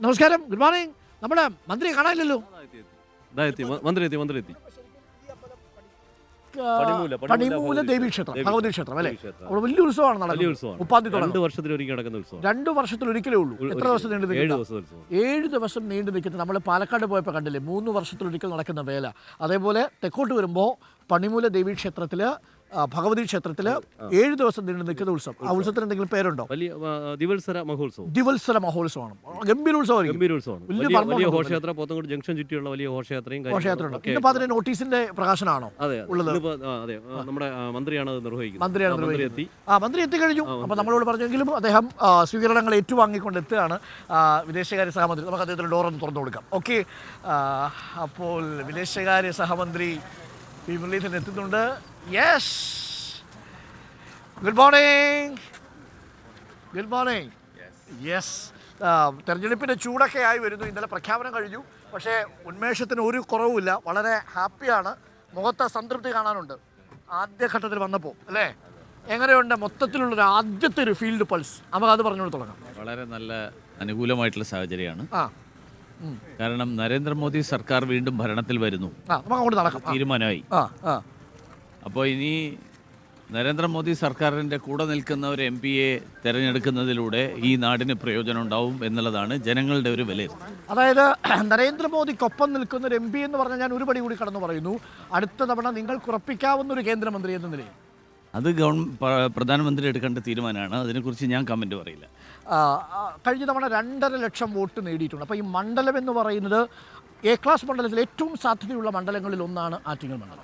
നമസ്കാരം, good morning. നമ്മുടെ മന്ത്രിയെ കാണാനില്ലല്ലോ. പണിമൂല ദേവീക്ഷേത്രം, ഭഗവതി ക്ഷേത്രം അല്ലേ? അവിടെ വലിയ ഉത്സവമാണ് നടക്കുന്നത്. 30 വർഷത്തിലൊരിക്കൽ 2 വർഷത്തിലൊരിക്കലേ ഉള്ളൂ. എത്ര ദിവസം നീണ്ടു നിൽക്കുന്നത്? 7 ദിവസം നീണ്ടു നിൽക്കുന്നത്. നമ്മൾ പാലക്കാട് പോയപ്പോൾ കണ്ടില്ലേ, 3 വർഷത്തിലൊരിക്കൽ നടക്കുന്ന വേല. അതേപോലെ തെക്കോട്ട് വരുമ്പോൾ പണിമൂല ദേവീക്ഷേത്രത്തിൽ, ഭഗവതി ക്ഷേത്രത്തിൽ 7 ദിവസം നീണ്ടു നിൽക്കുന്ന ഉത്സവം. ആ ഉത്സവത്തിന് എന്തെങ്കിലും പേരുണ്ടോ? ദിവത്സര മഹോത്സവം. ദിവത്സര മഹോത്സവമാണ്. ഗംഭീര ഉത്സവമായിരിക്കും. വലിയ ഘോഷയാത്ര, പോത്തങ്കോട് ജംഗ്ഷൻ ചുറ്റിയുള്ള വലിയ ഘോഷയാത്രയും ഘോഷയാത്രയുണ്ട്. ഇന്നിപ്പോൾ അതിന്റെ നോട്ടീസിന്റെ പ്രകാശനമാണോ ഉള്ളത്? അതെ, നമ്മുടെ മന്ത്രിയാണ് നിർവഹിക്കുന്നത്. മന്ത്രി എത്തിക്കഴിഞ്ഞു. അപ്പോൾ നമ്മളോട് പറഞ്ഞെങ്കിലും അദ്ദേഹം സ്വീകരണങ്ങൾ ഏറ്റുവാങ്ങിക്കൊണ്ട് എത്തുകയാണ്. വിദേശകാര്യ സഹമന്ത്രി, നമുക്ക് അദ്ദേഹത്തിന് ഡോറൊന്ന് തുറന്നു കൊടുക്കാം. ഓക്കെ, അപ്പോൾ വിദേശകാര്യ സഹമന്ത്രി പി മുരളീധരൻ എത്തുന്നുണ്ട്. Yes, good morning. Good morning. Yes, തെരഞ്ഞെടുപ്പിൻ്റെ ചൂടൊക്കെ ആയി വരുന്നു. ഇന്നലെ പ്രഖ്യാപനം കഴിഞ്ഞു. പക്ഷേ ഉന്മേഷത്തിന് ഒരു കുറവുമില്ല. വളരെ ഹാപ്പിയാണ്. മുഖത്ത് സംതൃപ്തി കാണാനുണ്ട് ആദ്യഘട്ടത്തിൽ വന്നപ്പോൾ, അല്ലേ? എങ്ങനെയുണ്ട് മൊത്തത്തിലുള്ളൊരു ആദ്യത്തെ ഒരു ഫീൽഡ് പൾസ്? നമുക്കത് പറഞ്ഞുകൊണ്ട് തുടങ്ങാം. വളരെ നല്ല അനുകൂലമായിട്ടുള്ള സാഹചര്യമാണ്. കാരണം നരേന്ദ്രമോദി സർക്കാർ വീണ്ടും ഭരണത്തിൽ വരുന്നു, തീരുമാനമായി. അപ്പോൾ ഇനി നരേന്ദ്രമോദി സർക്കാരിൻ്റെ കൂടെ നിൽക്കുന്ന ഒരു എം പിയെ തിരഞ്ഞെടുക്കുന്നതിലൂടെ ഈ നാടിന് പ്രയോജനം ഉണ്ടാവും എന്നുള്ളതാണ് ജനങ്ങളുടെ ഒരു വിലയിരുത്തൽ. അതായത് നരേന്ദ്രമോദിക്കൊപ്പം നിൽക്കുന്ന ഒരു എം പി എന്ന് പറഞ്ഞാൽ ഞാൻ ഒരു പടി കൂടി കടന്നു പറയുന്നു, അടുത്ത തവണ നിങ്ങൾക്ക് ഉറപ്പിക്കാവുന്ന ഒരു കേന്ദ്രമന്ത്രി എന്ന നിലയിൽ അത് പ്രധാനമന്ത്രി എടുക്കേണ്ട തീരുമാനമാണ്. അതിനെക്കുറിച്ച് ഞാൻ കമൻറ്റ് പറയില്ല. കഴിഞ്ഞ തവണ 2.5 ലക്ഷം വോട്ട് നേടിയിട്ടുണ്ട്. അപ്പോൾ ഈ മണ്ഡലം എന്ന് പറയുന്നത് എ ക്ലാസ് മണ്ഡലത്തിൽ ഏറ്റവും സാധ്യതയുള്ള മണ്ഡലങ്ങളിൽ ഒന്നാണ് ആറ്റിങ്ങൽ മണ്ഡലം.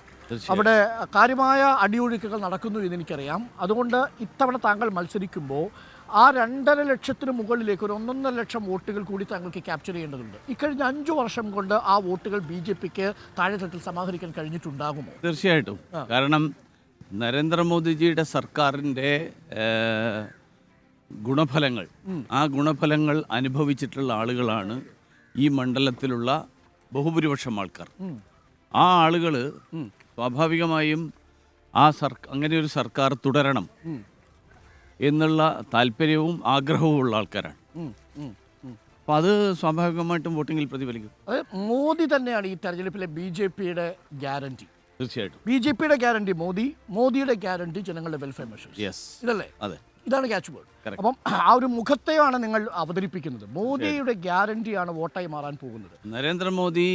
അവിടെ കാര്യമായ അടിയൊഴുക്കുകൾ നടക്കുന്നു എന്നെനിക്കറിയാം. അതുകൊണ്ട് ഇത്തവണ താങ്കൾ മത്സരിക്കുമ്പോൾ ആ 2.5 ലക്ഷത്തിന് മുകളിലേക്ക് ഒരു 1.5 ലക്ഷം വോട്ടുകൾ കൂടി താങ്കൾക്ക് ക്യാപ്ചർ ചെയ്യേണ്ടതുണ്ട്. ഇക്കഴിഞ്ഞ 5 വർഷം കൊണ്ട് ആ വോട്ടുകൾ BJPക്ക് താഴെത്തട്ടിൽ സമാഹരിക്കാൻ കഴിഞ്ഞിട്ടുണ്ടാകുമോ? തീർച്ചയായിട്ടും. കാരണം നരേന്ദ്രമോദിജിയുടെ സർക്കാരിൻ്റെ ഗുണഫലങ്ങൾ, ആ ഗുണഫലങ്ങൾ അനുഭവിച്ചിട്ടുള്ള ആളുകളാണ് ഈ മണ്ഡലത്തിലുള്ള ബഹുഭൂരിപക്ഷം ആൾക്കാർ. ആ ആളുകൾ സ്വാഭാവികമായും അങ്ങനെ ഒരു സർക്കാർ തുടരണം എന്നുള്ള താല്പര്യവും ആഗ്രഹവും ഉള്ള ആൾക്കാരാണ്. അപ്പോൾ അത് സ്വാഭാവികമായിട്ടും വോട്ടിങ്ങിൽ പ്രതിഫലിക്കും. അത് മോദി തന്നെയാണ് ഈ തെരഞ്ഞെടുപ്പിലെ BJPയുടെ ഗ്യാരണ്ടി. തീർച്ചയായിട്ടും BJPയുടെ ഗ്യാരണ്ടി മോദി, മോദിയുടെ ഗ്യാരണ്ടി ജനങ്ങളുടെ വെൽഫെയർ മെഷേഴ്സ്. യെസ്, ഇതല്ലേ? അതെ, ഇതാണ് ക്യാച്ച് വേർഡ്. അപ്പം ആ ഒരു മുഖത്തെയാണ് നിങ്ങൾ അവതരിപ്പിക്കുന്നത്. മോദിയുടെ ഗ്യാരണ്ടിയാണ് വോട്ടായി മാറാൻ പോകുന്നത്. നരേന്ദ്രമോദി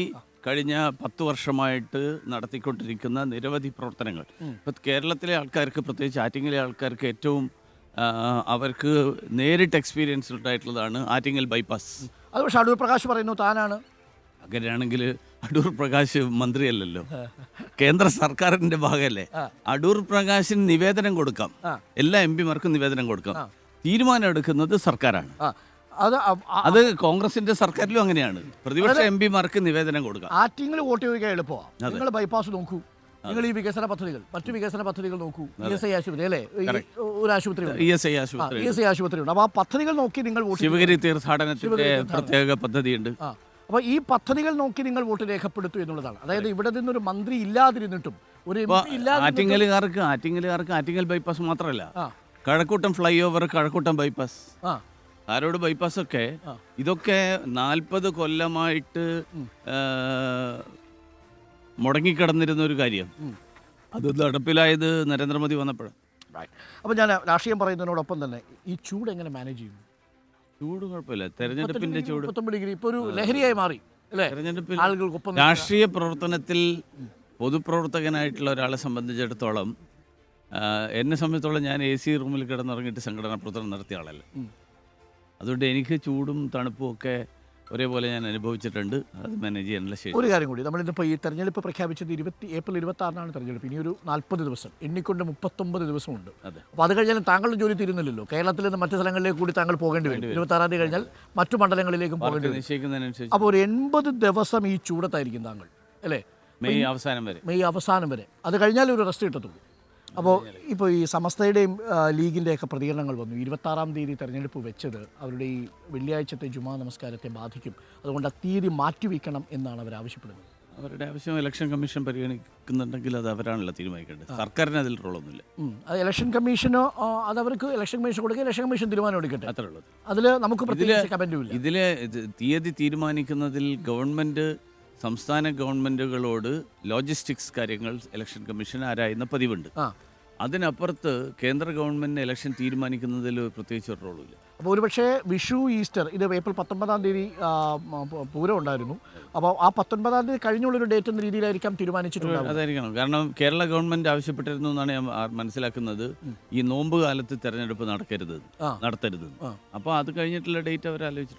കഴിഞ്ഞ 10 വർഷമായിട്ട് നടത്തിക്കൊണ്ടിരിക്കുന്ന നിരവധി പ്രവർത്തനങ്ങൾ, ഇപ്പം കേരളത്തിലെ ആൾക്കാർക്ക്, പ്രത്യേകിച്ച് ആറ്റിങ്ങലെ ആൾക്കാർക്ക് ഏറ്റവും അവർക്ക് നേരിട്ട് എക്സ്പീരിയൻസ് ഉണ്ടായിട്ടുള്ളതാണ് ആറ്റിങ്ങൽ ബൈപ്പാസ്. അത് പക്ഷേ അടൂർ പ്രകാശ് പറയുന്നു താനാണ്. അങ്ങനെയാണെങ്കിൽ അടൂർ പ്രകാശ് മന്ത്രിയല്ലല്ലോ, കേന്ദ്ര സർക്കാരിൻ്റെ ഭാഗമല്ലേ. അടൂർ പ്രകാശിന് നിവേദനം കൊടുക്കാം, എല്ലാ MP മാർക്കും നിവേദനം കൊടുക്കാം. തീരുമാനം എടുക്കുന്നത് സർക്കാരാണ്. അത് കോൺഗ്രസിന്റെ സർക്കാരിലും അങ്ങനെയാണ്. പ്രതിപക്ഷ MP മാർക്ക് നിവേദനം കൊടുക്കാം. ആറ്റിങ്ങൽ വോട്ട് ചോദിക്കാൻ എളുപ്പമാണ്. നിങ്ങൾ ബൈപ്പാസ് നോക്കൂ, നിങ്ങൾ ഈ വികസന പദ്ധതികൾ, മറ്റു വികസന പദ്ധതികൾ നോക്കൂ. ESI ആശുപത്രി അല്ലേ? ഒരു ആശുപത്രി ഉണ്ട്. അപ്പോൾ ആ പദ്ധതികൾ നോക്കി നിങ്ങൾ വോട്ട്. ശിവഗിരി തീർത്ഥാടനത്തിന്റെ പ്രത്യേക പദ്ധതിയുണ്ട്. അപ്പോൾ ഈ പദ്ധതികൾ നോക്കി നിങ്ങൾ വോട്ട് രേഖപ്പെടുത്തു എന്നുള്ളതാണ്. അതായത് ഇവിടെ നിന്നൊരു മന്ത്രി ഇല്ലാതിരുന്നിട്ടും ഒരു MP ആറ്റിങ്ങലുകാർക്ക് ആറ്റിങ്ങൽ ബൈപ്പാസ് മാത്രമല്ല, Kazhakkoottam flyover, Kazhakkoottam bypass, ആരോട് ബൈപ്പാസൊക്കെ, ഇതൊക്കെ 40 കൊല്ലമായിട്ട് മുടങ്ങിക്കിടന്നിരുന്ന ഒരു കാര്യം. അത് നടപ്പിലായത് നരേന്ദ്രമോദി വന്നപ്പോഴാണ്. അപ്പോൾ ഞാൻ രാഷ്ട്രീയം പറയുന്നതിനോടൊപ്പം തന്നെ ഈ ചൂട് എങ്ങനെ മാനേജ് ചെയ്യുന്നു? ചൂട് കുഴപ്പമില്ല. തെരഞ്ഞെടുപ്പിന്റെ ചൂട് 39 ഡിഗ്രി ഇപ്പോൾ ഒരു ലഹരിയായി മാറി അല്ലേ? തെരഞ്ഞെടുപ്പിൽ രാഷ്ട്രീയ പ്രവർത്തനത്തിൽ പൊതുപ്രവർത്തകനായിട്ടുള്ള ഒരാളെ സംബന്ധിച്ചിടത്തോളം, എന്നെ സംബന്ധിച്ചോളം ഞാൻ AC റൂമിൽ കിടന്നിറങ്ങിയിട്ട് സംഘടനാ പ്രവർത്തനം നടത്തിയ ആളല്ല. അതുകൊണ്ട് എനിക്ക് ചൂടും തണുപ്പും ഒക്കെ ഒരേപോലെ ഞാൻ അനുഭവിച്ചിട്ടുണ്ട്. അത് മാനേജ് ചെയ്യാനുള്ള ശേഷി. ഒരു കാര്യം കൂടി, നമ്മളിപ്പോൾ ഈ തെരഞ്ഞെടുപ്പ് പ്രഖ്യാപിച്ചത് ഏപ്രിൽ 26 തെരഞ്ഞെടുപ്പ്. ഇനി ഒരു 40 ദിവസം എണ്ണിക്കൊണ്ട് 39 ദിവസമുണ്ട്. അപ്പോൾ അത് കഴിഞ്ഞാലും താങ്കളുടെ ജോലി തീരുന്നില്ലല്ലോ. കേരളത്തിൽ നിന്ന് മറ്റു സ്ഥലങ്ങളിലേക്ക് കൂടി താങ്കൾ പോകേണ്ടി വരും. 26 തീയതി കഴിഞ്ഞാൽ മറ്റു മണ്ഡലങ്ങളിലേക്കും പോകേണ്ടി വരും. നിശ്ചയിക്കുന്നതിനനുസരിച്ച് അപ്പോൾ ഒരു 80 ദിവസം ഈ ചൂടത്തായിരിക്കും താങ്കൾ, അല്ലേ? മെയ് അവസാനം വരെ. അത് കഴിഞ്ഞാൽ ഒരു റെസ്റ്റ് കിട്ടത്തുള്ളൂ. അപ്പോൾ ഇപ്പോൾ ഈ സമസ്തയുടെയും ലീഗിൻ്റെയൊക്കെ പ്രതികരണങ്ങൾ വന്നു. 26-ാം തീയതി തെരഞ്ഞെടുപ്പ് വെച്ചത് അവരുടെ ഈ വെള്ളിയാഴ്ചത്തെ ജുമാ നമസ്കാരത്തെ ബാധിക്കും, അതുകൊണ്ട് ആ തീയതി മാറ്റിവെക്കണം എന്നാണ് അവർ ആവശ്യപ്പെടുന്നത്. അവരുടെ ആവശ്യം ഇലക്ഷൻ കമ്മീഷൻ പരിഗണിക്കുന്നുണ്ടെങ്കിൽ അത് അവരാണല്ലോ തീരുമാനിക്കേണ്ടത്. സർക്കാരിന് അതിൽ റോളൊന്നുമില്ല. അത് ഇലക്ഷൻ കമ്മീഷനോ അത് അവർക്ക് ഇലക്ഷൻ കമ്മീഷൻ കൊടുക്കുക, ഇലക്ഷൻ കമ്മീഷൻ തീരുമാനം എടുക്കട്ടെ, അത്രേ ഉള്ളത്. അതിൽ നമുക്ക് പ്രത്യേകിച്ച് കമന്റുമില്ല. ഇതിൽ തീയതി തീരുമാനിക്കുന്നതിൽ ഗവൺമെൻറ് സംസ്ഥാന ഗവൺമെൻറ്റുകളോട് ലോജിസ്റ്റിക്സ് കാര്യങ്ങൾ ഇലക്ഷൻ കമ്മീഷൻ ആരായുന്ന പതിവുണ്ട്. അതിനപ്പുറത്ത് കേന്ദ്ര ഗവൺമെൻറ് ഇലക്ഷൻ തീരുമാനിക്കുന്നതിൽ പ്രത്യേകിച്ച് ഒരു റോളുമില്ല. അപ്പോൾ ഒരുപക്ഷെ വിഷു, ഈസ്റ്റർ, ഇത് ഏപ്രിൽ 19-ാം തീയതി പൂരം ഉണ്ടായിരുന്നു. അപ്പോൾ ആ 19-ാം തീയതി കഴിഞ്ഞുള്ളൊരു ഡേറ്റ് എന്ന രീതിയിലായിരിക്കാം തീരുമാനിച്ചിട്ടുള്ളത്. അതായിരിക്കണം. കാരണം കേരള ഗവൺമെൻറ് ആവശ്യപ്പെട്ടിരുന്നു എന്നാണ് ഞാൻ മനസ്സിലാക്കുന്നത്, ഈ നോമ്പ് കാലത്ത് തെരഞ്ഞെടുപ്പ് നടത്തരുത്. അപ്പോൾ അത് കഴിഞ്ഞിട്ടുള്ള ഡേറ്റ് അവർ ആലോചിച്ചു.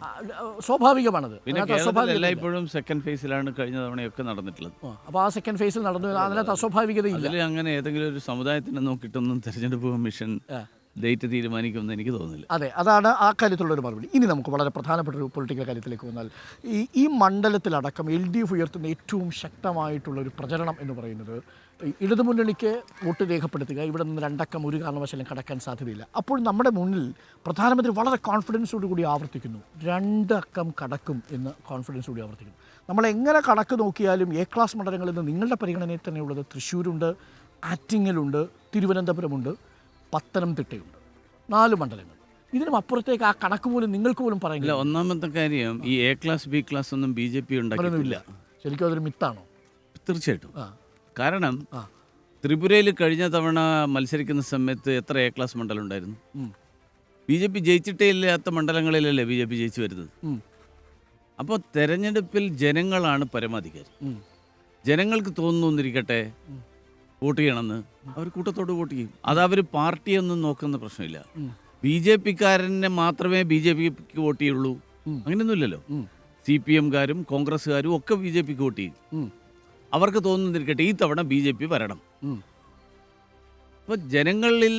സ്വാഭാവികമാണത്. പിന്നെ കേരളത്തിൽ എല്ലായ്പ്പോഴും സെക്കൻഡ് ഫേസിലാണ് കഴിഞ്ഞ തവണയൊക്കെ നടന്നിട്ടുള്ളത്. അപ്പോൾ ആ സെക്കൻഡ് ഫേസിൽ നടന്നു, അതിനകത്ത് അസ്വാഭാവികതയില്ല. അതിൽ അങ്ങനെ ഏതെങ്കിലും ഒരു സമുദായത്തിനെ നോക്കിയിട്ടൊന്നും തെരഞ്ഞെടുപ്പ് കമ്മീഷൻ ഡേറ്റ് തീരുമാനിക്കുമെന്ന് എനിക്ക് തോന്നുന്നില്ല. അതെ, അതാണ് ആ കാര്യത്തിലുള്ളൊരു മറുപടി. ഇനി നമുക്ക് വളരെ പ്രധാനപ്പെട്ട ഒരു പൊളിറ്റിക്കൽ കാര്യത്തിലേക്ക് വന്നാൽ, ഈ മണ്ഡലത്തിലടക്കം LDF ഉയർത്തുന്ന ഏറ്റവും ശക്തമായിട്ടുള്ളൊരു പ്രചരണം എന്ന് പറയുന്നത് ഇടതുമുന്നണിക്ക് വോട്ട് രേഖപ്പെടുത്തുക, ഇവിടെ നിന്ന് 2 അക്കം ഒരു കാരണവശാലും കടക്കാൻ സാധ്യതയില്ല. അപ്പോൾ നമ്മുടെ മുന്നിൽ പ്രധാനമന്ത്രി വളരെ കോൺഫിഡൻസോടുകൂടി ആവർത്തിക്കുന്നു, 2 അക്കം കടക്കും എന്ന് കോൺഫിഡൻസോടുകൂടി ആവർത്തിക്കുന്നു. നമ്മൾ എങ്ങനെ കണക്ക് നോക്കിയാലും A ക്ലാസ് മണ്ഡലങ്ങളിൽ നിന്ന് നിങ്ങളുടെ പരിഗണനയിൽ തന്നെയുള്ളത് തൃശ്ശൂരുണ്ട്, ആറ്റിങ്ങലുണ്ട്, തിരുവനന്തപുരമുണ്ട്, പത്തനംതിട്ടയുണ്ട്, 4 മണ്ഡലങ്ങൾ. ഇതിനും അപ്പുറത്തേക്ക് ആ കണക്ക് പോലും നിങ്ങൾക്ക് പോലും പറയുന്നില്ല. ഒന്നാമത്തെ കാര്യം, ഈ A ക്ലാസ് B ക്ലാസ് ഒന്നും BJP ഉണ്ടാക്കിയിട്ടില്ല. ശരിക്കും അതൊരു മിത്താണോ? തീർച്ചയായിട്ടും. കാരണം ത്രിപുരയിൽ കഴിഞ്ഞ തവണ മത്സരിക്കുന്ന സമയത്ത് എത്ര A ക്ലാസ് മണ്ഡലം ഉണ്ടായിരുന്നു? BJP ജയിച്ചിട്ടേ ഇല്ലാത്ത മണ്ഡലങ്ങളിലല്ലേ BJP ജയിച്ചു വരുന്നത്. അപ്പോൾ തെരഞ്ഞെടുപ്പിൽ ജനങ്ങളാണ് പരമാധികാരി. ജനങ്ങൾക്ക് തോന്നുന്നിരിക്കട്ടെ വോട്ട് ചെയ്യണമെന്ന്, അവർ കൂട്ടത്തോട് വോട്ട് ചെയ്യും. അത് അവർ പാർട്ടിയൊന്നും നോക്കുന്ന പ്രശ്നമില്ല. BJPക്കാരനെ മാത്രമേ BJPക്ക് വോട്ട് ചെയ്യുള്ളൂ അങ്ങനെയൊന്നുമില്ലല്ലോ. CPMകാരും കോൺഗ്രസ്സുകാരും ഒക്കെ BJPക്ക് വോട്ട് ചെയ്യും. അവർക്ക് തോന്നുന്നിരിക്കട്ടെ ഈ തവണ BJP വരണം. അപ്പോൾ ജനങ്ങളിൽ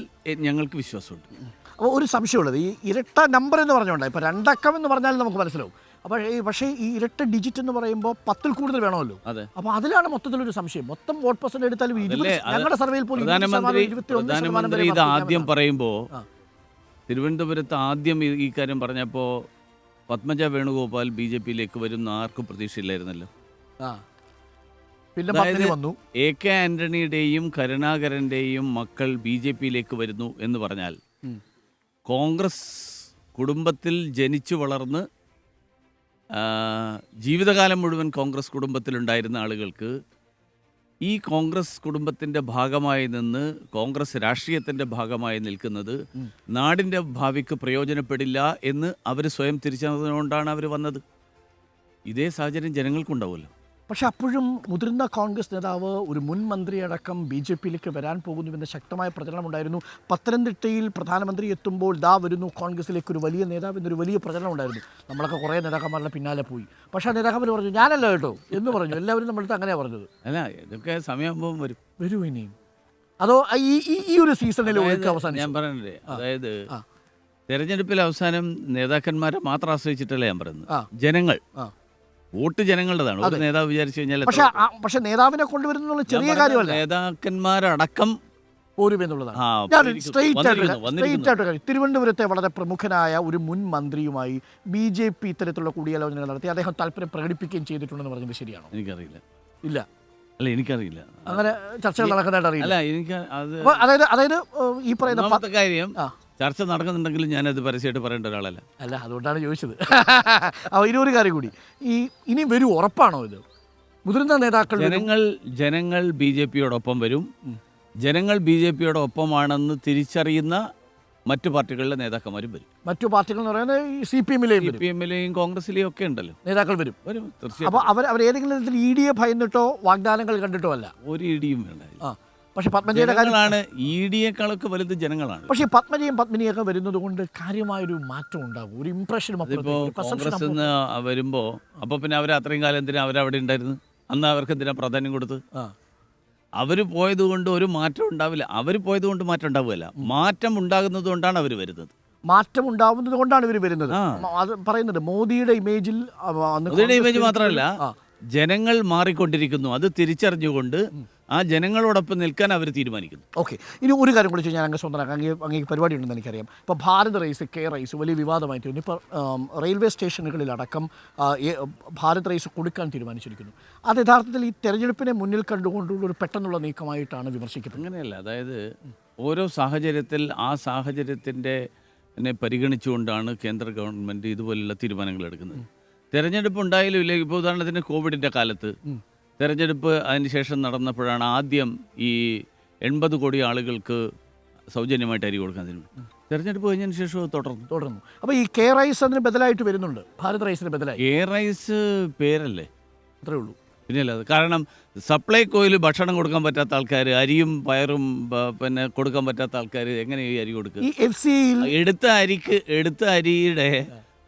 ഞങ്ങൾക്ക് വിശ്വാസമുണ്ട്. അപ്പോൾ ഒരു സംശയമുള്ളത്, ഈ ഇരട്ട നമ്പർ എന്ന് പറഞ്ഞുകൊണ്ടാണ്. ഇപ്പോൾ 2 അക്കം എന്ന് പറഞ്ഞാൽ നമുക്ക് മനസ്സിലാവും. അപ്പോൾ പക്ഷേ ഈ ഇരട്ട ഡിജിറ്റ് എന്ന് പറയുമ്പോൾ 10-ൽ കൂടുതൽ വേണമല്ലോ. അപ്പോൾ അതിലാണ് മൊത്തത്തിലൊരു സംശയം. മൊത്തം വോട്ട് പെർസെന്റ് എടുത്താലും ഞങ്ങളുടെ സർവേയിൽ പോലും പ്രധാനമന്ത്രി ഇത് ആദ്യം പറയുമ്പോൾ, തിരുവനന്തപുരത്ത് ആദ്യം ഈ കാര്യം പറഞ്ഞപ്പോൾ പത്മജ വേണുഗോപാൽ BJPയിലേക്ക് വരുന്ന ആർക്കും പ്രതീക്ഷയില്ലായിരുന്നല്ലോ. പിന്നെ വന്നു AK ആന്റണിയുടെയും കരുണാകരന്റെയും മക്കൾ BJPയിലേക്ക് വരുന്നു എന്ന് പറഞ്ഞാൽ, കോൺഗ്രസ് കുടുംബത്തിൽ ജനിച്ചു വളർന്ന് ജീവിതകാലം മുഴുവൻ കോൺഗ്രസ് കുടുംബത്തിലുണ്ടായിരുന്ന ആളുകൾക്ക് ഈ കോൺഗ്രസ് കുടുംബത്തിൻ്റെ ഭാഗമായി നിന്ന് കോൺഗ്രസ് രാഷ്ട്രീയത്തിൻ്റെ ഭാഗമായി നിൽക്കുന്നത് നാടിൻ്റെ ഭാവിക്ക് പ്രയോജനപ്പെടില്ല എന്ന് അവർ സ്വയം തിരിച്ചറിഞ്ഞതുകൊണ്ടാണ് അവർ വന്നത്. ഇതേ സാഹചര്യം ജനങ്ങൾക്കുണ്ടാവുമല്ലോ. പക്ഷെ അപ്പോഴും മുതിർന്ന കോൺഗ്രസ് നേതാവ്, ഒരു മുൻ മന്ത്രിയടക്കം BJPയിലേക്ക് വരാൻ പോകുന്നുവെന്ന ശക്തമായ പ്രചരണമുണ്ടായിരുന്നു. പത്തനംതിട്ടയിൽ പ്രധാനമന്ത്രി എത്തുമ്പോൾ ദാ വരുന്നു കോൺഗ്രസിലേക്ക് ഒരു വലിയ നേതാവ് എന്നൊരു വലിയ പ്രചരണം ഉണ്ടായിരുന്നു. നമ്മളൊക്കെ കുറേ നേതാക്കന്മാരുടെ പിന്നാലെ പോയി. പക്ഷേ ആ നേതാക്കന്മാർ പറഞ്ഞു ഞാനല്ല കേട്ടോ എന്ന് പറഞ്ഞു. എല്ലാവരും നമ്മളടുത്ത് അങ്ങനെയാണ് പറഞ്ഞത്. അല്ല, ഇതൊക്കെ സമയമാകുമ്പോൾ വരും ഇനിയും. അതോ ഈ ഒരു സീസണിൽ അവസാനം ഞാൻ പറയണ്ടേ, അതായത് തെരഞ്ഞെടുപ്പിൽ അവസാനം നേതാക്കന്മാരെ മാത്രം ആശ്രയിച്ചിട്ടല്ല ഞാൻ പറയുന്നത്. ജനങ്ങൾ, വോട്ട് ജനങ്ങളുടേതാണ്. ഒരു നേതാവ് വിചാരിച്ചു കഴിഞ്ഞാൽ പക്ഷെ നേതാവിനെ കൊണ്ടുവരുന്ന ചെറിയ കാര്യമല്ല, നേതാക്കന്മാരടക്കം തിരുവനന്തപുരത്തെ വളരെ പ്രമുഖനായ ഒരു മുൻ മന്ത്രിയുമായി BJP ഇത്തരത്തിലുള്ള കൂടിയാലോചനകൾ നടത്തി അദ്ദേഹം താല്പര്യം പ്രകടിപ്പിക്കുകയും ചെയ്തിട്ടുണ്ടെന്ന് പറഞ്ഞത് ശരിയാണോ? എനിക്കറിയില്ല. ഇല്ല, എനിക്കറിയില്ല. അങ്ങനെ ചർച്ചകൾ നടക്കുന്നതായിട്ട് അറിയില്ല. അതായത് ഈ പറയുന്ന കാര്യം ചർച്ച നടക്കുന്നുണ്ടെങ്കിലും ഞാനത് പരസ്യമായിട്ട് പറയേണ്ട ഒരാളല്ല. അല്ല, അതുകൊണ്ടാണ് ചോദിച്ചത്. ഇനിയൊരു കാര്യം കൂടി, ഇനി വരും ഉറപ്പാണോ ഇത്? മുതിർന്ന നേതാക്കൾ ജനങ്ങൾ BJPയോടൊപ്പം വരും. ജനങ്ങൾ BJPയോടൊപ്പമാണെന്ന് തിരിച്ചറിയുന്ന മറ്റു പാർട്ടികളിലെ നേതാക്കന്മാരും വരും. മറ്റു പാർട്ടികൾ എന്ന് പറയുന്നത് CPMലെയും കോൺഗ്രസിലെയും ഒക്കെ ഉണ്ടല്ലോ നേതാക്കൾ വരും. തീർച്ചയായും. അപ്പോൾ അവർ ഏതെങ്കിലും തരത്തിൽ EDയെ ഭയന്നിട്ടോ വാഗ്ദാനങ്ങൾ കണ്ടിട്ടോ അല്ല? ഒരു EDയും വേണ്ട. പക്ഷേ പത്മജയുടെ കാര്യമാണ്, EDയേക്കാളൊക്കെ വലുത് ജനങ്ങളാണ്. പക്ഷേ പത്മജയും പത്മിനിയൊക്കെ വരുന്നത് കൊണ്ട് കാര്യമായൊരു മാറ്റം ഉണ്ടാകും, ഒരു ഇംപ്രഷനും. കോൺഗ്രസ് വരുമ്പോൾ അപ്പോൾ പിന്നെ അവർ അത്രയും കാലം എന്തിനാ അവരവിടെ ഉണ്ടായിരുന്നു? അന്ന് അവർക്ക് എന്തിനാ പ്രാധാന്യം കൊടുത്ത്? അവർ പോയത് കൊണ്ട് ഒരു മാറ്റം ഉണ്ടാവില്ല. അവർ പോയത് കൊണ്ട് മാറ്റം ഉണ്ടാവുകയല്ല, മാറ്റം ഉണ്ടാകുന്നത് കൊണ്ടാണ് അവർ വരുന്നത്. മാറ്റം ഉണ്ടാവുന്നത് കൊണ്ടാണ് ഇവർ വരുന്നത്. അത് പറയുന്നത് മോദിയുടെ ഇമേജ് മാത്രമല്ല, ജനങ്ങൾ മാറിക്കൊണ്ടിരിക്കുന്നു. അത് തിരിച്ചറിഞ്ഞുകൊണ്ട് ആ ജനങ്ങളോടൊപ്പം നിൽക്കാൻ അവർ തീരുമാനിക്കുന്നു. ഓക്കെ, ഇനി ഒരു കാര്യം കൂടി ഞാൻ അങ്ങ് സ്വന്തമാക്കാം. അങ്ങേക്ക് പരിപാടി ഉണ്ടെന്ന് എനിക്കറിയാം. ഇപ്പോൾ ഭാരത് റൈസ്, കെ റൈസ് വലിയ വിവാദമായി തീർന്നു. ഇപ്പോൾ റെയിൽവേ സ്റ്റേഷനുകളിലടക്കം ഭാരത് റൈസ് കൊടുക്കാൻ തീരുമാനിച്ചിരിക്കുന്നു. അത് യഥാർത്ഥത്തിൽ ഈ തെരഞ്ഞെടുപ്പിനെ മുന്നിൽ കണ്ടുകൊണ്ടുള്ള ഒരു പെട്ടെന്നുള്ള നീക്കമായിട്ടാണ് വിമർശിക്കപ്പെടുന്നത്. അങ്ങനെയല്ല, അതായത് ഓരോ സാഹചര്യത്തിൽ ആ സാഹചര്യത്തിൻ്റെ പരിഗണിച്ചുകൊണ്ടാണ് കേന്ദ്ര ഗവൺമെൻറ് ഇതുപോലുള്ള തീരുമാനങ്ങൾ എടുക്കുന്നത്. തെരഞ്ഞെടുപ്പ് ഉണ്ടായാലും ഇല്ലെങ്കിൽ, ഇപ്പോൾ ഉദാഹരണത്തിന് കോവിഡിൻ്റെ കാലത്ത് തെരഞ്ഞെടുപ്പ് അതിനുശേഷം നടന്നപ്പോഴാണ് ആദ്യം ഈ 80 കോടി ആളുകൾക്ക് സൗജന്യമായിട്ട് അരി കൊടുക്കാൻ തീരുമാനം. തെരഞ്ഞെടുപ്പ് കഴിഞ്ഞതിന് ശേഷം തുടർന്നു. അപ്പോൾ ഈ കെ റൈസ് അതിന് ബദലായിട്ട് വരുന്നുണ്ട്, ഭാരത് റൈസിന് ബദലായി. കെ റൈസ് പേരല്ലേ, അത്രേ ഉള്ളൂ. പിന്നെയല്ല, കാരണം സപ്ലൈകോയിൽ ഭക്ഷണം കൊടുക്കാൻ പറ്റാത്ത ആൾക്കാർ, അരിയും പയറും പിന്നെ കൊടുക്കാൻ പറ്റാത്ത ആൾക്കാർ എങ്ങനെ ഈ അരി കൊടുക്കുക? ഈ FCIയിൽ എടുത്ത അരിയുടെ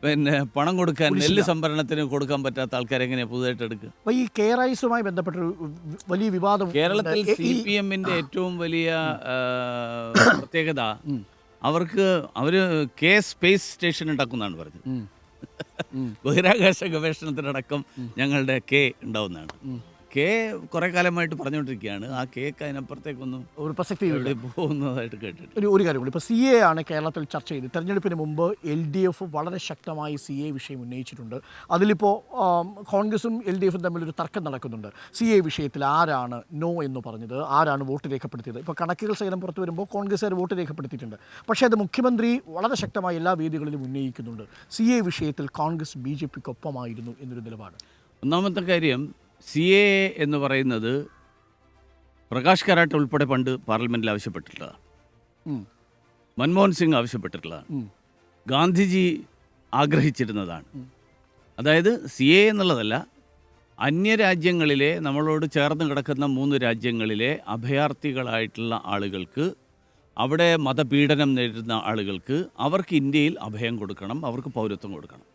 പിന്നെ പണം കൊടുക്കാൻ, നെല്ല് സംഭരണത്തിന് കൊടുക്കാൻ പറ്റാത്ത ആൾക്കാർ എങ്ങനെയാണ് പുതുതായിട്ട് എടുക്കുക? അപ്പോൾ ഈ കെ റൈസുമായി ബന്ധപ്പെട്ടൊരു വലിയ വിവാദം കേരളത്തിൽ CPM-ന്റെ ഏറ്റവും വലിയ പ്രത്യേകത, അവർ കെ സ്പേസ് സ്റ്റേഷൻ ഉണ്ടാക്കുന്നതാണ് പറഞ്ഞത്. ബഹിരാകാശ ഗവേഷണത്തിനടക്കം ഞങ്ങളുടെ കെ ഉണ്ടാവുന്നതാണ്. കെ കുറെ കാലമായിട്ട് പറഞ്ഞുകൊണ്ടിരിക്കുകയാണ്. ആ കേക്ക് അതിനപ്പുറത്തേക്കൊന്നും ഒരു പ്രസക്തി പോകുന്നതായിട്ട് കേട്ടിട്ട്. ഒരു കാര്യം കൂടി, ഇപ്പോൾ CA ആണ് കേരളത്തിൽ ചർച്ച ചെയ്ത്. തെരഞ്ഞെടുപ്പിന് മുമ്പ് LDF വളരെ ശക്തമായി CA വിഷയം ഉന്നയിച്ചിട്ടുണ്ട്. അതിലിപ്പോൾ കോൺഗ്രസും LDFും തമ്മിലൊരു തർക്കം നടക്കുന്നുണ്ട്. CA വിഷയത്തിൽ ആരാണ് നോ എന്ന് പറഞ്ഞത്, ആരാണ് വോട്ട് രേഖപ്പെടുത്തിയത്. ഇപ്പോൾ കണക്കുകൾ സഹിതം പുറത്തു വരുമ്പോൾ കോൺഗ്രസ്സുകാർ വോട്ട് രേഖപ്പെടുത്തിയിട്ടുണ്ട്. പക്ഷേ അത് മുഖ്യമന്ത്രി വളരെ ശക്തമായി എല്ലാ വേദികളിലും ഉന്നയിക്കുന്നുണ്ട്. CA വിഷയത്തിൽ കോൺഗ്രസ് BJPക്കൊപ്പമായിരുന്നു എന്നൊരു നിലപാട്. ഒന്നാമത്തെ കാര്യം, CA എന്ന് പറയുന്നത് പ്രകാശ് കാരാട്ട് ഉൾപ്പെടെ പണ്ട് പാർലമെൻറ്റിൽ ആവശ്യപ്പെട്ടിട്ടുള്ളതാണ്. മൻമോഹൻ സിംഗ് ആവശ്യപ്പെട്ടിട്ടുള്ളതാണ്. ഗാന്ധിജി ആഗ്രഹിച്ചിരുന്നതാണ്. അതായത് CA എന്നുള്ളതല്ല, അന്യരാജ്യങ്ങളിലെ നമ്മളോട് ചേർന്ന് കിടക്കുന്ന 3 രാജ്യങ്ങളിലെ അഭയാർത്ഥികളായിട്ടുള്ള ആളുകൾക്ക്, അവിടെ മതപീഡനം നേരിടുന്ന ആളുകൾക്ക്, അവർക്ക് ഇന്ത്യയിൽ അഭയം കൊടുക്കണം, അവർക്ക് പൗരത്വം കൊടുക്കണം.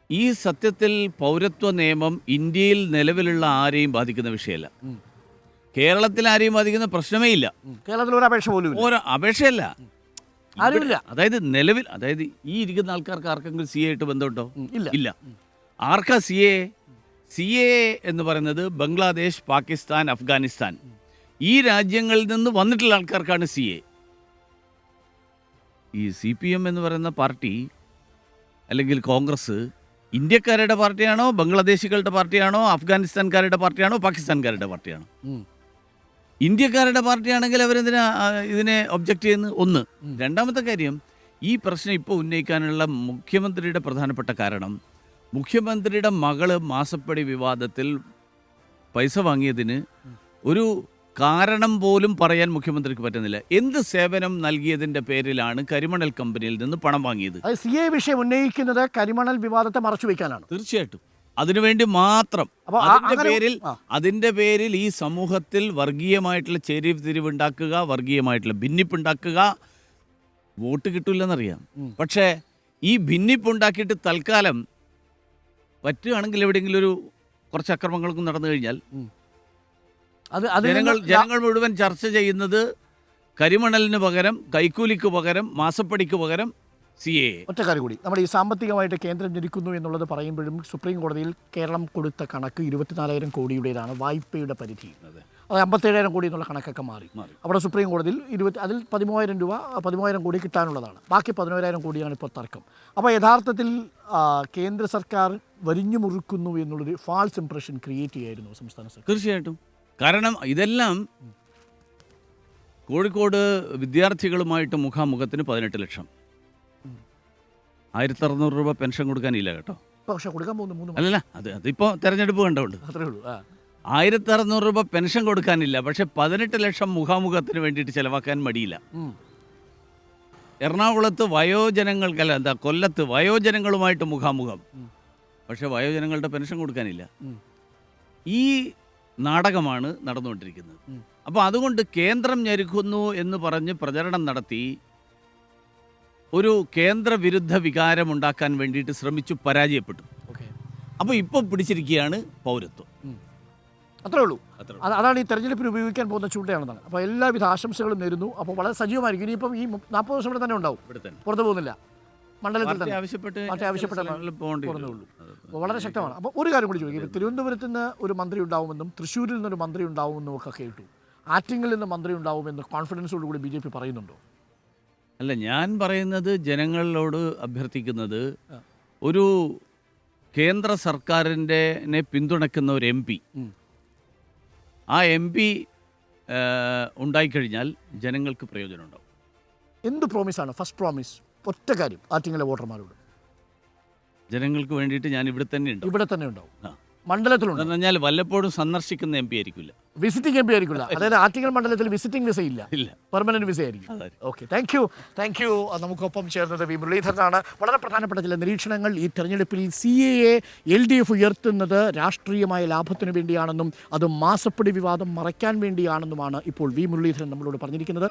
ഈ സത്യത്തിൽ പൗരത്വ നിയമം ഇന്ത്യയിൽ നിലവിലുള്ള ആരെയും ബാധിക്കുന്ന വിഷയമല്ല. കേരളത്തിൽ ആരെയും ബാധിക്കുന്ന പ്രശ്നമേ ഇല്ല. കേരളത്തിൽ ഒരു അപേക്ഷ പോലും ഒരു അപേക്ഷയല്ല, ആരുമില്ല. അതായത് നിലവിൽ, അതായത് ഈ ഇരിക്കുന്ന ആൾക്കാർക്ക് ആർക്കെങ്കിലും CA ആയിട്ട് ബന്ധമുണ്ടോ? ഇല്ല. ആർക്കാ CA എന്ന് പറയുന്നത് ബംഗ്ലാദേശ്, പാകിസ്ഥാൻ, അഫ്ഗാനിസ്ഥാൻ, ഈ രാജ്യങ്ങളിൽ നിന്ന് വന്നിട്ടുള്ള ആൾക്കാർക്കാണ് CA. ഈ CPM എന്ന് പറയുന്ന പാർട്ടി അല്ലെങ്കിൽ കോൺഗ്രസ് ഇന്ത്യക്കാരുടെ പാർട്ടിയാണോ, ബംഗ്ലാദേശികളുടെ പാർട്ടിയാണോ, അഫ്ഗാനിസ്ഥാൻകാരുടെ പാർട്ടിയാണോ, പാകിസ്ഥാൻകാരുടെ പാർട്ടിയാണോ? ഇന്ത്യക്കാരുടെ പാർട്ടിയാണെങ്കിൽ അവരെന്തിനാ ഇതിനെ ഒബ്ജക്റ്റ് ചെയ്യുന്നത്? ഒന്ന്. രണ്ടാമത്തെ കാര്യം, ഈ പ്രശ്നം ഇപ്പോൾ ഉന്നയിക്കാനുള്ള മുഖ്യമന്ത്രിയുടെ പ്രധാനപ്പെട്ട കാരണം, മുഖ്യമന്ത്രിയുടെ മകള് മാസപ്പടി വിവാദത്തിൽ പൈസ വാങ്ങിയതിന് ഒരു കാരണം പോലും പറയാൻ മുഖ്യമന്ത്രിക്ക് പറ്റുന്നില്ല. എന്ത് സേവനം നൽകിയതിന്റെ പേരിലാണ് കരിമണൽ കമ്പനിയിൽ നിന്ന് പണം വാങ്ങിയത്? CA വിഷയം ഉന്നയിക്കുന്നത് കരിമണൽ വിവാദത്തെ മറച്ചു വയ്ക്കാനാണ്. തീർച്ചയായിട്ടും അതിനുവേണ്ടി മാത്രം. അതിന്റെ പേരിൽ ഈ സമൂഹത്തിൽ വർഗീയമായിട്ടുള്ള തിരിവുണ്ടാക്കുക, വർഗീയമായിട്ടുള്ള ഭിന്നിപ്പുണ്ടാക്കുക. വോട്ട് കിട്ടില്ലെന്നറിയാം, പക്ഷേ ഈ ഭിന്നിപ്പുണ്ടാക്കിയിട്ട് തൽക്കാലം പറ്റുകയാണെങ്കിൽ എവിടെയെങ്കിലും ഒരു കുറച്ച് അക്രമങ്ങളൊക്കെ നടന്നു കഴിഞ്ഞാൽ ജനങ്ങൾ മുഴുവൻ ചർച്ച ചെയ്യുന്നത് കരിമണലിന് പകരം, കൈക്കൂലിക്ക് പകരം, മാസപ്പടിക്ക് പകരം CA. ഒറ്റക്കാര്യം കൂടി, നമ്മുടെ ഈ സാമ്പത്തികമായിട്ട് കേന്ദ്രം ഞെരുക്കുന്നു എന്നുള്ളത് പറയുമ്പോഴും സുപ്രീം കോടതിയിൽ കേരളം കൊടുത്ത കണക്ക് 24,000 കോടിയുടേതാണ് വായ്പയുടെ പരിധി. അത് 57,000 കോടി എന്നുള്ള കണക്കൊക്കെ മാറി. അവിടെ സുപ്രീം കോടതിയിൽ അതിൽ 13,000 കോടി കിട്ടാനുള്ളതാണ്. ബാക്കി 11,000 കോടിയാണ് ഇപ്പോൾ തർക്കം. അപ്പോൾ യഥാർത്ഥത്തിൽ കേന്ദ്ര സർക്കാർ വരിഞ്ഞു മുറുക്കുന്നു എന്നുള്ളൊരു ഫാൾസ് ഇംപ്രഷൻ ക്രിയേറ്റ് ചെയ്യായിരുന്നു സംസ്ഥാന സർക്കാർ. തീർച്ചയായിട്ടും. കാരണം ഇതെല്ലാം കോഴിക്കോട് വിദ്യാർത്ഥികളുമായിട്ട് മുഖാമുഖത്തിന് 18 ലക്ഷം, 1,600 രൂപ പെൻഷൻ കൊടുക്കാനില്ല കേട്ടോ. പക്ഷേ കൊടുക്കാൻ പോകുന്നു അല്ലല്ല, അതിപ്പോൾ തെരഞ്ഞെടുപ്പ് കണ്ടുകൊണ്ട് അത്രേ ഉള്ളൂ. 1,600 രൂപ പെൻഷൻ കൊടുക്കാനില്ല, പക്ഷെ 18 ലക്ഷം മുഖാമുഖത്തിന് വേണ്ടിയിട്ട് ചിലവാക്കാൻ മടിയില്ല. എറണാകുളത്ത് കൊല്ലത്ത് വയോജനങ്ങളുമായിട്ട് മുഖാമുഖം, പക്ഷെ വയോജനങ്ങളുടെ പെൻഷൻ കൊടുക്കാനില്ല. ഈ നാടകമാണ് നടന്നുകൊണ്ടിരിക്കുന്നത്. അപ്പോൾ അതുകൊണ്ട് കേന്ദ്രം ഞെരുക്കുന്നു എന്ന് പറഞ്ഞ് പ്രചരണം നടത്തി ഒരു കേന്ദ്രവിരുദ്ധ വികാരം ഉണ്ടാക്കാൻ വേണ്ടിയിട്ട് ശ്രമിച്ചു, പരാജയപ്പെട്ടു. അപ്പോൾ ഇപ്പോൾ പിടിച്ചിരിക്കുകയാണ് പൗരത്വം. അത്രേ ഉള്ളൂ. അതാണ് ഈ തെരഞ്ഞെടുപ്പിന് ഉപയോഗിക്കാൻ പോകുന്ന ചൂണ്ടയാണെന്നാണ്. അപ്പോൾ എല്ലാവിധ ആശംസകളും നേരുന്നു. അപ്പോൾ വളരെ സജീവമായിരിക്കും. ഇനിയിപ്പം ഈ 40 ദിവസം ഇവിടെ തന്നെ ഉണ്ടാവും, പുറത്തു പോകുന്നില്ല. മണ്ഡലത്തിൽ തന്നെ ആവശ്യപ്പെട്ട് പോകേണ്ടി വളരെ ശക്തമാണ്. അപ്പോൾ ഒരു കാര്യം കൂടി ചോദിക്കും, തിരുവനന്തപുരത്ത് നിന്ന് ഒരു മന്ത്രി ഉണ്ടാവുമെന്നും തൃശ്ശൂരിൽ നിന്നൊരു മന്ത്രി ഉണ്ടാവുമെന്നും ഒക്കെ കേട്ടു. ആറ്റിങ്ങിൽ നിന്ന് മന്ത്രി ഉണ്ടാവുമെന്ന് കോൺഫിഡൻസോടുകൂടി BJP പറയുന്നുണ്ടോ? അല്ല, ഞാൻ പറയുന്നത് ജനങ്ങളോട് അഭ്യർത്ഥിക്കുന്നത് ഒരു കേന്ദ്ര സർക്കാരിൻ്റെ പിന്തുണയ്ക്കുന്ന ഒരു MP, ആ MP ഉണ്ടായിക്കഴിഞ്ഞാൽ ജനങ്ങൾക്ക് പ്രയോജനമുണ്ടാവും. എന്ത് പ്രോമിസാണ് ഫസ്റ്റ് പ്രോമിസ്? ഒറ്റ കാര്യം ആറ്റിങ്ങിലെ വോട്ടർമാരോട്. ജനങ്ങൾക്ക് വേണ്ടിയിട്ട് ഞാൻ ഇവിടെ തന്നെ ഉണ്ടാവും. ഇവിടെ തന്നെ ഉണ്ടാവും, മണ്ഡലത്തിലുണ്ട്. എന്ന് പറഞ്ഞാൽ വല്ലപ്പോഴും സന്ദർശിക്കുന്ന MP ആയിരിക്കില്ല, വിസിറ്റിംഗ് MP ആയിരിക്കില്ല. അതായത് ആറ്റിങ്ങൽ മണ്ഡലത്തിൽ വിസിറ്റിംഗ് വിസ ഇല്ല, പെർമനന്റ് വിസ ആയിരിക്കും. Okay, thank you. നമുക്കൊപ്പം ചേർന്നത് വി മുരളീധരനാണ്. വളരെ പ്രധാനപ്പെട്ട ചില നിരീക്ഷണങ്ങൾ. ഈ തെരഞ്ഞെടുപ്പിൽ CAA LDF ഉയർത്തുന്നത് രാഷ്ട്രീയമായ ലാഭത്തിനു വേണ്ടിയാണെന്നും അത് മാസപ്പടി വിവാദം മറയ്ക്കാൻ വേണ്ടിയാണെന്നുമാണ് ഇപ്പോൾ വി മുരളീധരൻ നമ്മളോട് പറഞ്ഞിരിക്കുന്നത്.